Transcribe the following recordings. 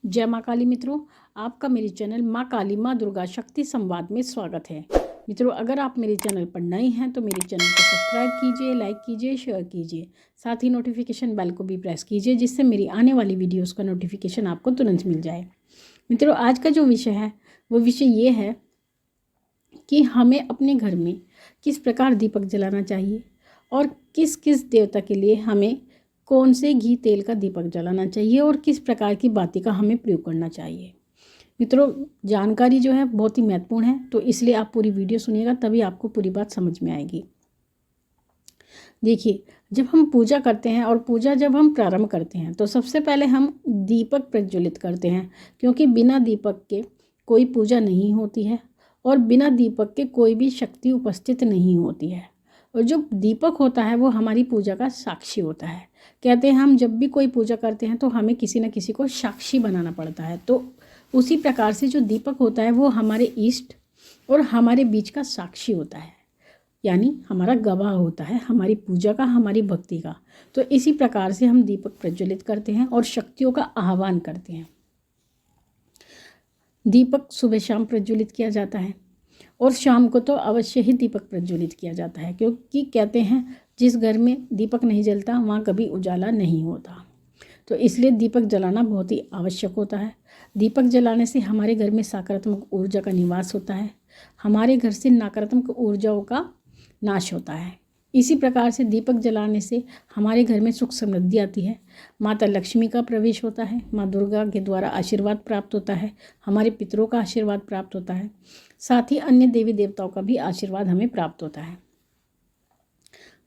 जय माँ काली मित्रों, आपका मेरे चैनल माँ काली माँ दुर्गा शक्ति संवाद में स्वागत है। मित्रों, अगर आप मेरे चैनल पर नए हैं तो मेरे चैनल को सब्सक्राइब कीजिए, लाइक कीजिए, शेयर कीजिए। साथ ही नोटिफिकेशन बेल को भी प्रेस कीजिए जिससे मेरी आने वाली वीडियोस का नोटिफिकेशन आपको तुरंत मिल जाए। मित्रों, आज का जो विषय है वो विषय ये है कि हमें अपने घर में किस प्रकार दीपक जलाना चाहिए और किस किस देवता के लिए हमें कौन से घी तेल का दीपक जलाना चाहिए और किस प्रकार की बाती का हमें प्रयोग करना चाहिए। मित्रों, जानकारी जो है बहुत ही महत्वपूर्ण है, तो इसलिए आप पूरी वीडियो सुनिएगा, तभी आपको पूरी बात समझ में आएगी। देखिए, जब हम पूजा करते हैं और पूजा जब हम प्रारंभ करते हैं तो सबसे पहले हम दीपक प्रज्वलित करते हैं, क्योंकि बिना दीपक के कोई पूजा नहीं होती है और बिना दीपक के कोई भी शक्ति उपस्थित नहीं होती है। और जो दीपक होता है वो हमारी पूजा का साक्षी होता है। कहते हैं हम जब भी कोई पूजा करते हैं तो हमें किसी न किसी को साक्षी बनाना पड़ता है, तो उसी प्रकार से जो दीपक होता है वो हमारे इष्ट और हमारे बीच का साक्षी होता है, यानी हमारा गवाह होता है हमारी पूजा का, हमारी भक्ति का। तो इसी प्रकार से हम दीपक प्रज्वलित करते हैं और शक्तियों का आह्वान करते हैं। दीपक सुबह शाम प्रज्वलित किया जाता है और शाम को तो अवश्य ही दीपक प्रज्वलित किया जाता है, क्योंकि कहते हैं जिस घर में दीपक नहीं जलता वहाँ कभी उजाला नहीं होता। तो इसलिए दीपक जलाना बहुत ही आवश्यक होता है। दीपक जलाने से हमारे घर में सकारात्मक ऊर्जा का निवास होता है, हमारे घर से नकारात्मक ऊर्जाओं का नाश होता है। इसी प्रकार से दीपक जलाने से हमारे घर में सुख समृद्धि आती है, माता लक्ष्मी का प्रवेश होता है, माँ दुर्गा के द्वारा आशीर्वाद प्राप्त होता है, हमारे पितरों का आशीर्वाद प्राप्त होता है, साथ ही अन्य देवी देवताओं का भी आशीर्वाद हमें प्राप्त होता है।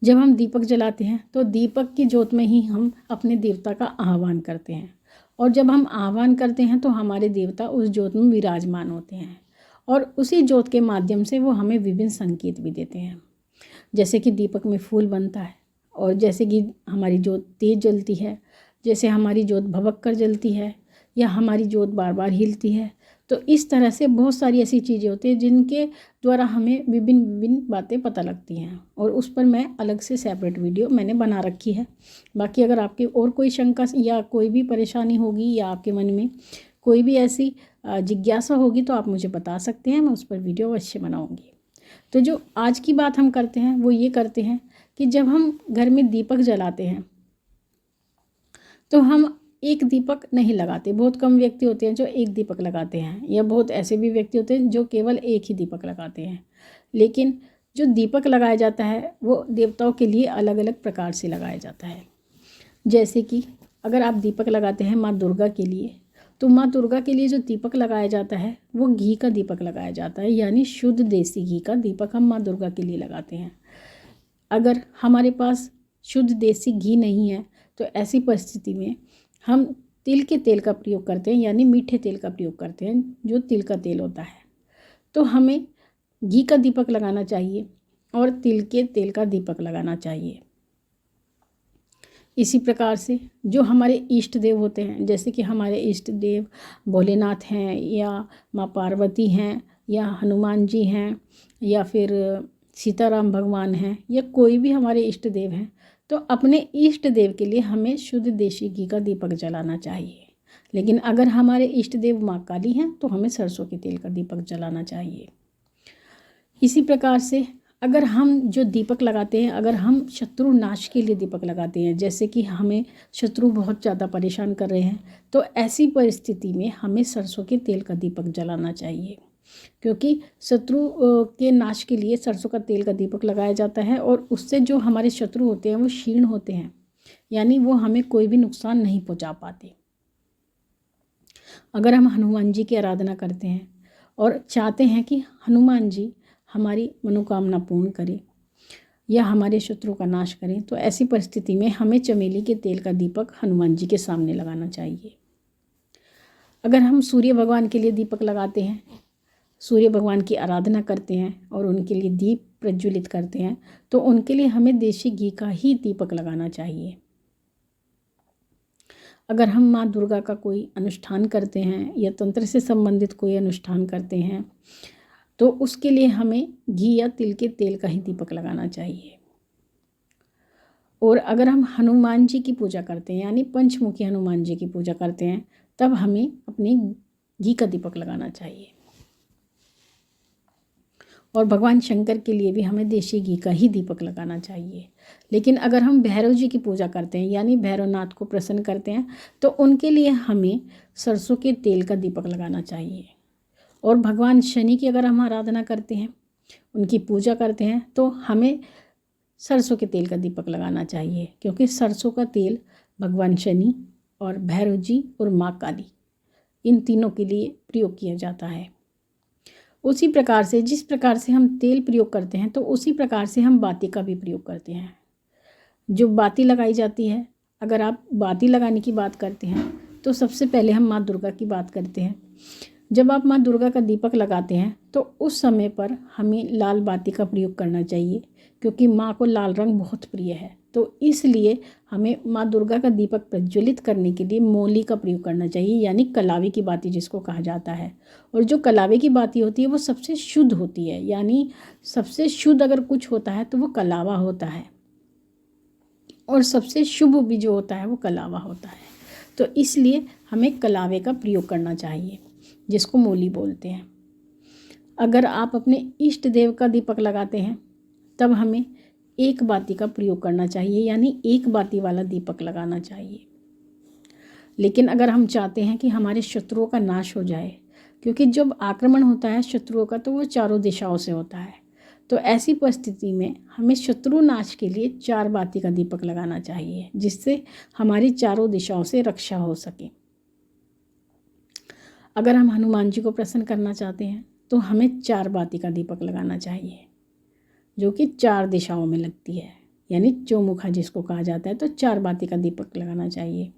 जब हम दीपक जलाते हैं तो दीपक की ज्योत में ही हम अपने देवता का आह्वान करते हैं, और जब हम आह्वान करते हैं तो हमारे देवता उस ज्योत में विराजमान होते हैं और उसी ज्योत के माध्यम से वो हमें विभिन्न संकेत भी देते हैं। जैसे कि दीपक में फूल बनता है, और जैसे कि हमारी ज्योत तेज जलती है, जैसे हमारी ज्योत भभक कर जलती है, या हमारी ज्योत बार बार हिलती है। तो इस तरह से बहुत सारी ऐसी चीज़ें होती हैं जिनके द्वारा हमें विभिन्न विभिन्न बातें पता लगती हैं, और उस पर मैं अलग से सेपरेट वीडियो मैंने बना रखी है। बाकी अगर आपकी और कोई शंका या कोई भी परेशानी होगी या आपके मन में कोई भी ऐसी जिज्ञासा होगी तो आप मुझे बता सकते हैं, मैं उस पर वीडियो अवश्य बनाऊँगी। तो जो आज की बात हम करते हैं वो ये करते हैं कि जब हम घर में दीपक जलाते हैं तो हम एक दीपक नहीं लगाते। बहुत कम व्यक्ति होते हैं जो एक दीपक लगाते हैं, या बहुत ऐसे भी व्यक्ति होते हैं जो केवल एक ही दीपक लगाते हैं। लेकिन जो दीपक लगाया जाता है वो देवताओं के लिए अलग अलग प्रकार से लगाया जाता है। जैसे कि अगर आप दीपक लगाते हैं माँ दुर्गा के लिए, तो माँ दुर्गा के लिए जो दीपक लगाया जाता है वो घी का दीपक लगाया जाता है, यानी शुद्ध देसी घी का दीपक हम माँ दुर्गा के लिए लगाते हैं। अगर हमारे पास शुद्ध देसी घी नहीं है तो ऐसी परिस्थिति में हम तिल के तेल का प्रयोग करते हैं, यानी मीठे तेल का प्रयोग करते हैं, जो तिल का तेल होता है। तो हमें घी का दीपक लगाना चाहिए और तिल के तेल का दीपक लगाना चाहिए। इसी प्रकार से जो हमारे इष्ट देव होते हैं, जैसे कि हमारे इष्ट देव भोलेनाथ हैं, या माँ पार्वती हैं, या हनुमान जी हैं, या फिर सीताराम भगवान हैं, या कोई भी हमारे इष्ट देव हैं, तो अपने इष्ट देव के लिए हमें शुद्ध देसी घी का दीपक जलाना चाहिए। लेकिन अगर हमारे इष्ट देव माँ काली हैं तो हमें सरसों के तेल का दीपक जलाना चाहिए। इसी प्रकार से अगर हम जो दीपक लगाते हैं, अगर हम शत्रु नाश के लिए दीपक लगाते हैं, जैसे कि हमें शत्रु बहुत ज़्यादा परेशान कर रहे हैं, तो ऐसी परिस्थिति में हमें सरसों के तेल का दीपक जलाना चाहिए, क्योंकि शत्रु के नाश के लिए सरसों का तेल का दीपक लगाया जाता है, और उससे जो हमारे शत्रु होते हैं वो क्षीण होते हैं, यानी वो हमें कोई भी नुकसान नहीं पहुंचा पाते। अगर हम हनुमान जी की आराधना करते हैं और चाहते हैं कि हनुमान जी हमारी मनोकामना पूर्ण करें या हमारे शत्रु का नाश करें, तो ऐसी परिस्थिति में हमें चमेली के तेल का दीपक हनुमान जी के सामने लगाना चाहिए। अगर हम सूर्य भगवान के लिए दीपक लगाते हैं, सूर्य भगवान की आराधना करते हैं और उनके लिए दीप प्रज्वलित करते हैं, तो उनके लिए हमें देसी घी का ही दीपक लगाना चाहिए। अगर हम माँ दुर्गा का कोई अनुष्ठान करते हैं या तंत्र से संबंधित कोई अनुष्ठान करते हैं, तो उसके लिए हमें घी या तिल के तेल का ही दीपक लगाना चाहिए। और अगर हम हनुमान जी की पूजा करते हैं, यानी पंचमुखी हनुमान जी की पूजा करते हैं, तब हमें अपने घी का दीपक लगाना चाहिए। और भगवान शंकर के लिए भी हमें देशी घी का ही दीपक लगाना चाहिए। लेकिन अगर हम भैरव जी की पूजा करते हैं यानी भैरवनाथ को प्रसन्न करते हैं तो उनके लिए हमें सरसों के तेल का दीपक लगाना चाहिए। और भगवान शनि की अगर हम आराधना करते हैं, उनकी पूजा करते हैं, तो हमें सरसों के तेल का दीपक लगाना चाहिए, क्योंकि सरसों का तेल भगवान शनि और भैरव जी और माँ काली इन तीनों के लिए प्रयोग किया जाता है। उसी प्रकार से जिस प्रकार से हम तेल प्रयोग करते हैं तो उसी प्रकार से हम बाती का भी प्रयोग करते हैं। जो बाती लगाई जाती है, अगर आप बाती लगाने की बात करते हैं तो सबसे पहले हम माँ दुर्गा की बात करते हैं। जब आप माँ दुर्गा का दीपक लगाते हैं तो उस समय पर हमें लाल बाती का प्रयोग करना चाहिए, क्योंकि माँ को लाल रंग बहुत प्रिय है। तो इसलिए हमें माँ दुर्गा का दीपक प्रज्वलित करने के लिए मौली का प्रयोग करना चाहिए, यानी कलावे की बाती जिसको कहा जाता है। और जो कलावे की बाती होती है वो सबसे शुद्ध होती है, यानी सबसे शुद्ध अगर कुछ होता है तो वो कलावा होता है, और सबसे शुभ भी जो होता है वो कलावा होता है। तो इसलिए हमें कलावे का प्रयोग करना चाहिए, जिसको मौली बोलते हैं। अगर आप अपने इष्ट देव का दीपक लगाते हैं तब हमें एक बाती का प्रयोग करना चाहिए, यानी एक बाती वाला दीपक लगाना चाहिए। लेकिन अगर हम चाहते हैं कि हमारे शत्रुओं का नाश हो जाए, क्योंकि जब आक्रमण होता है शत्रुओं का तो वो चारों दिशाओं से होता है, तो ऐसी परिस्थिति में हमें शत्रु नाश के लिए 4 बाती का दीपक लगाना चाहिए, जिससे हमारी चारों दिशाओं से रक्षा हो सके। अगर हम हनुमान जी को प्रसन्न करना चाहते हैं तो हमें 4 बाती का दीपक लगाना चाहिए, जो कि 4 दिशाओं में लगती है, यानी चौमुखा जिसको कहा जाता है। तो 4 बाती का दीपक लगाना चाहिए।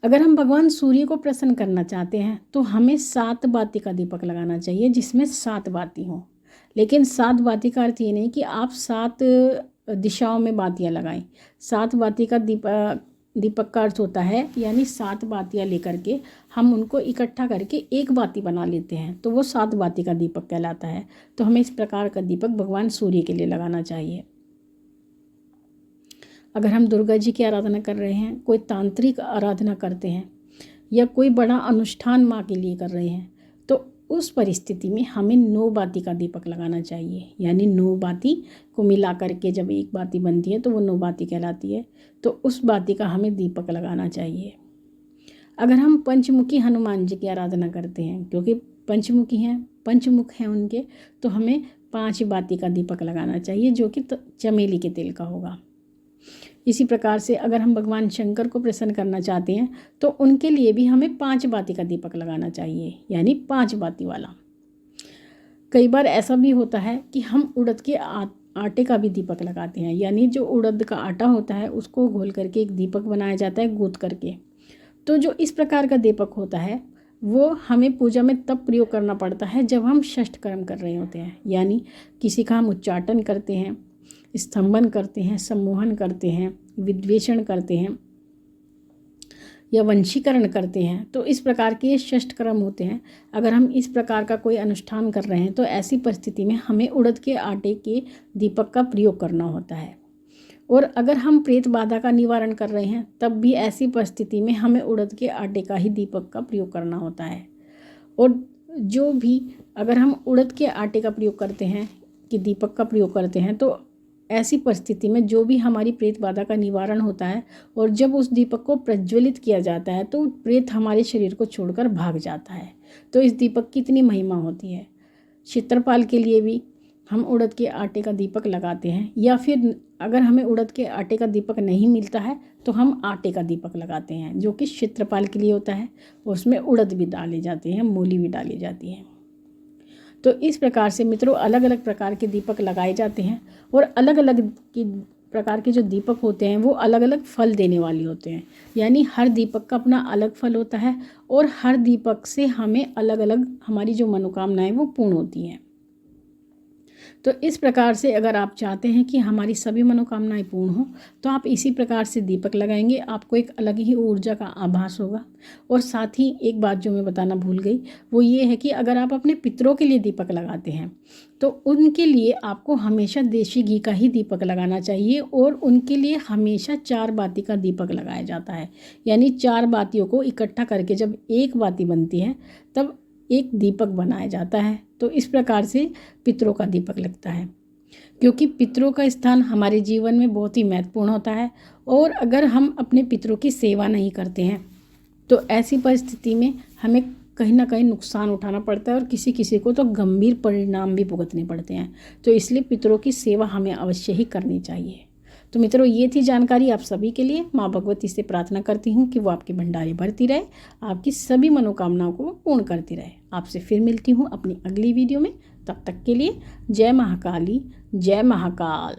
अगर हम भगवान सूर्य को प्रसन्न करना चाहते हैं तो हमें 7 बाती का दीपक लगाना चाहिए, जिसमें 7 बाती हों। लेकिन 7 बाती का अर्थ ये नहीं कि आप 7 दिशाओं में बातियां लगाएं। 7 बाती का दीपक का अर्थ होता है, यानी 7 बातियां लेकर के हम उनको इकट्ठा करके एक बाती बना लेते हैं, तो वो 7 बाती का दीपक कहलाता है। तो हमें इस प्रकार का दीपक भगवान सूर्य के लिए लगाना चाहिए। अगर हम दुर्गा जी की आराधना कर रहे हैं, कोई तांत्रिक आराधना करते हैं या कोई बड़ा अनुष्ठान माँ के लिए कर रहे हैं, तो उस परिस्थिति में हमें 9 बाती का दीपक लगाना चाहिए, यानी 9 बाती को मिला करके जब एक बाती बनती है तो वो 9 बाती कहलाती है। तो उस बाती का हमें दीपक लगाना चाहिए। अगर हम पंचमुखी हनुमान जी की आराधना करते हैं, क्योंकि पंचमुखी हैं, पंचमुख हैं उनके, तो हमें 5 बाती का दीपक लगाना चाहिए, जो कि चमेली के तेल का होगा। इसी प्रकार से अगर हम भगवान शंकर को प्रसन्न करना चाहते हैं तो उनके लिए भी हमें 5 बाती का दीपक लगाना चाहिए, यानी 5 बाती वाला। कई बार ऐसा भी होता है कि हम उड़द के आटे का भी दीपक लगाते हैं, यानी जो उड़द का आटा होता है उसको घोल करके एक दीपक बनाया जाता है गूंथ करके। तो जो इस प्रकार का दीपक होता है वो हमें पूजा में तब प्रयोग करना पड़ता है जब हम षष्ठ कर्म कर रहे होते हैं, यानी किसी का हम उच्चाटन करते हैं, स्तंभन करते हैं, सम्मोहन करते हैं, विद्वेषण करते हैं या वंशीकरण करते हैं। तो इस प्रकार के ये षष्ठ कर्म होते हैं। अगर हम इस प्रकार का कोई अनुष्ठान कर रहे हैं तो ऐसी परिस्थिति में हमें उड़द के आटे के दीपक का प्रयोग करना होता है। और अगर हम प्रेत बाधा का निवारण कर रहे हैं तब भी ऐसी परिस्थिति में हमें उड़द के आटे का ही दीपक का प्रयोग करना होता है। और जो भी अगर हम उड़द के आटे का प्रयोग करते हैं कि दीपक का प्रयोग करते हैं, तो ऐसी परिस्थिति में जो भी हमारी प्रेत बाधा का निवारण होता है और जब उस दीपक को प्रज्वलित किया जाता है तो प्रेत हमारे शरीर को छोड़कर भाग जाता है। तो इस दीपक की इतनी महिमा होती है। क्षेत्रपाल के लिए भी हम उड़द के आटे का दीपक लगाते हैं, या फिर अगर हमें उड़द के आटे का दीपक नहीं मिलता है तो हम आटे का दीपक लगाते हैं, जो कि क्षेत्रपाल के लिए होता है। और उसमें उड़द भी डाले जाते हैं, मूली भी डाली जाती है। तो इस प्रकार से मित्रों अलग अलग प्रकार के दीपक लगाए जाते हैं, और अलग अलग प्रकार के जो दीपक होते हैं वो अलग अलग फल देने वाले होते हैं, यानी हर दीपक का अपना अलग फल होता है और हर दीपक से हमें अलग अलग हमारी जो मनोकामनाएं वो पूर्ण होती हैं। तो इस प्रकार से अगर आप चाहते हैं कि हमारी सभी मनोकामनाएं पूर्ण हो तो आप इसी प्रकार से दीपक लगाएंगे, आपको एक अलग ही ऊर्जा का आभास होगा। और साथ ही एक बात जो मैं बताना भूल गई वो ये है कि अगर आप अपने पितरों के लिए दीपक लगाते हैं तो उनके लिए आपको हमेशा देशी घी का ही दीपक लगाना चाहिए और उनके लिए हमेशा 4 बाती का दीपक लगाया जाता है। यानी 4 बातियों को इकट्ठा करके जब एक बाती बनती है तब एक दीपक बनाया जाता है। तो इस प्रकार से पितरों का दीपक लगता है, क्योंकि पितरों का स्थान हमारे जीवन में बहुत ही महत्वपूर्ण होता है। और अगर हम अपने पितरों की सेवा नहीं करते हैं तो ऐसी परिस्थिति में हमें कहीं ना कहीं नुकसान उठाना पड़ता है और किसी किसी को तो गंभीर परिणाम भी भुगतने पड़ते हैं। तो इसलिए पितरों की सेवा हमें अवश्य ही करनी चाहिए। तो मित्रों, ये थी जानकारी आप सभी के लिए। माँ भगवती से प्रार्थना करती हूँ कि वो आपके भंडारे भरती रहे, आपकी सभी मनोकामनाओं को पूर्ण करती रहे। आपसे फिर मिलती हूँ अपनी अगली वीडियो में। तब तक के लिए जय महाकाली, जय महाकाल।